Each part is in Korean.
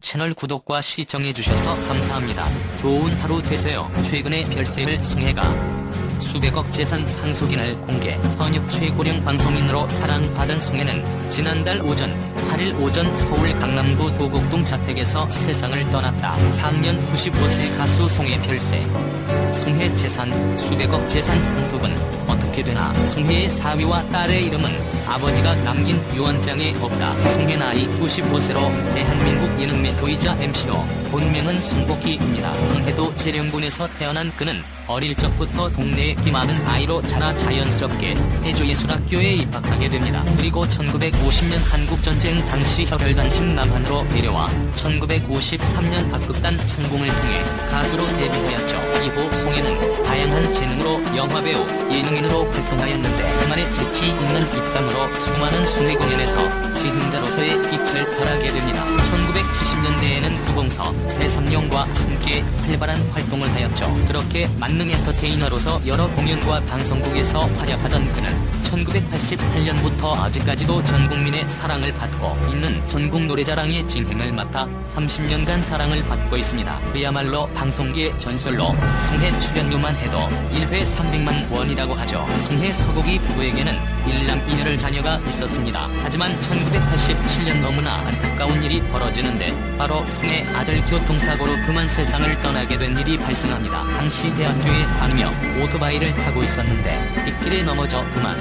채널 구독과 시청해주셔서 감사합니다. 좋은 하루 되세요. 최근에 별세를 송혜가 수백억 재산 상속인을 공개. 현역 최고령 방송인으로 사랑받은 송혜는 지난달 오전 8일 오전 서울 강남구 도곡동 자택에서 세상을 떠났다. 향년 95세 가수 송혜 별세. 송혜 재산 수백억 재산 상속은 어떻게 되나. 송혜의 사위와 딸의 이름은 아버지가 남긴 유언장에 없다. 송혜 나이 95세로 대한민국 예능 멘토이자 MC로 본명은 송복희입니다. 경해도 재령군에서 태어난 그는 어릴 적부터 동네에 끼많은 아이로 자라 자연스럽게 해조예술학교에 입학하게 됩니다. 그리고 1950년 한국전쟁 당시 혈혈단신 남한으로 내려와 1953년 박극단 창공을 통해 가수로 데뷔하였죠. 이후 송혜는 다양한 재능으로 영화배우, 예능인으로 활동하였는데 그만의 재치 있는 입담으로 수많은 순회 공연에서 진행자로서의 빛을 발하게 됩니다. 1970년대에는 구봉서, 대삼룡과 함께 활발한 활동을 하였죠. 그렇게 만능 엔터테이너로서 여러 공연과 방송국에서 활약하던 그는 1988년부터 아직까지도 전국민의 사랑을 받고 있는 전국 노래자랑의 진행을 맡아 30년간 사랑을 받고 있습니다. 그야말로 방송계의 전설로 송혜 출연료만 해도 1회 300만 원이라고 하죠. 송혜 서곡이 부부에게는 1남 1녀를 자녀가 있었습니다. 하지만 1987년 너무나 안타까운 일이 벌어지는데 바로 송혜 아들 교통사고로 그만 세상을 떠나게 된 일이 발생합니다. 당시 대학교에 다니며 오토바이를 타고 있었는데 빗길에 넘어져 그만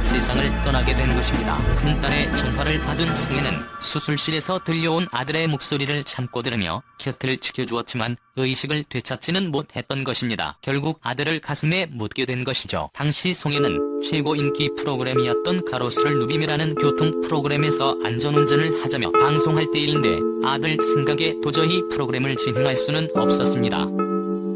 세상을 떠나게 된 것입니다. 큰딸의 전화를 받은 송혜는 수술실에서 들려온 아들의 목소리를 참고 들으며 곁을 지켜주었지만 의식을 되찾지는 못했던 것입니다. 결국 아들을 가슴에 묻게 된 것이죠. 당시 송혜는 최고 인기 프로그램이었던 가로수를 누비며라는 교통 프로그램에서 안전운전을 하자며 방송할 때인데 아들 생각에 도저히 프로그램을 진행할 수는 없었습니다.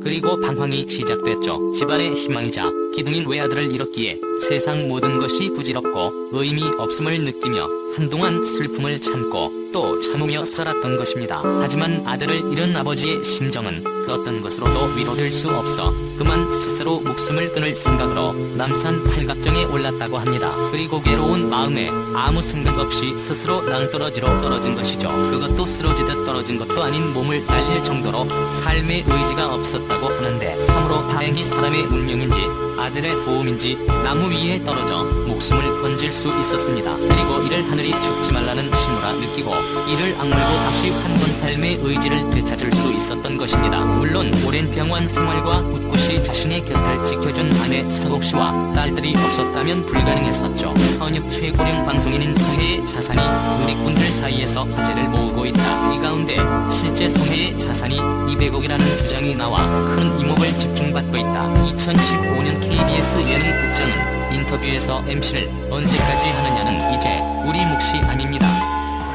그리고 방황이 시작됐죠. 집안의 희망이자 기둥인 외아들을 잃었기에 세상 모든 것이 부질없고 의미 없음을 느끼며 한동안 슬픔을 참고 또 참으며 살았던 것입니다. 하지만 아들을 잃은 아버지의 심정은 그 어떤 것으로도 위로될 수 없어 그만 스스로 목숨을 끊을 생각으로 남산 팔각정에 올랐다고 합니다. 그리고 괴로운 마음에 아무 생각 없이 스스로 낭떠러지로 떨어진 것이죠. 그것도 쓰러지듯 떨어진 것도 아닌 몸을 날릴 정도로 삶의 의지가 없었다고 하는데 참으로 다행히 사람의 운명인지 아들의 도움인지 나무 위에 떨어져 목숨을 건질 수 있었습니다. 그리고 이를 하늘이 죽지 말라는 신호라 느끼고 이를 악물고 다시 한 번 삶의 의지를 되찾을 수 있었던 것입니다. 물론 오랜 병원 생활과 꿋꿋이 자신의 곁을 지켜준 아내 서곡씨와 딸들이 없었다면 불가능했었죠. 현역 최고령 방송인인 송혜의 자산이 누리꾼들 사이에서 화제를 모으고 있다. 이 가운데 실제 송혜의 자산이 200억이라는 주장이 나와 큰 이목을 집중받고 있다. 2015년 KBS 예능국장은 인터뷰에서 MC를 언제까지 하느냐는 이제 우리 몫이 아닙니다.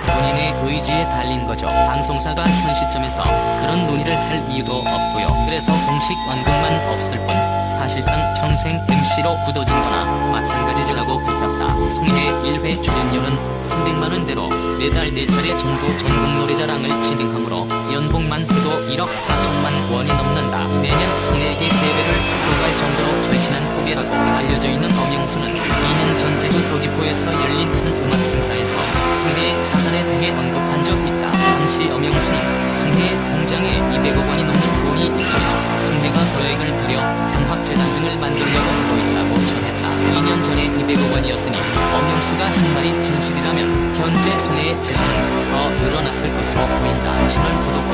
본인의 의지에 달린 거죠. 방송사가 현 시점에서 그런 논의를 할 이유도 없고요. 그래서 공식 언급만 없을 뿐 사실상 평생 MC로 굳어진 거나 마찬가지라고 밝혔다. 송혜의 1회 출연료는 300만원대로 매달 4차례 정도 전국 노래자랑을 진행하므로 연봉만 해도 1억 4천만 원이 넘는다. 매년 송혜에게 세배를 들어갈 정도로 절친한 후배라고 알려져 있는 엄영수는 2년 전 제주 서귀포에서 열린 한 음악 행사에서 송혜의 자산에 대해 언급한 적 있다. 당시 엄영수는 송혜의 통장에 200억 원이 넘는 돈이 있다며 송혜가 계획을 들여 장학재단 등을 만들려고 하고 있다고 전했다. 2년 전에 200억 원이었으니 엄영수가 한 말이 진실이라면 현재 송혜의 재산은 더 늘어났을 것으로 보인다. 채널 구독과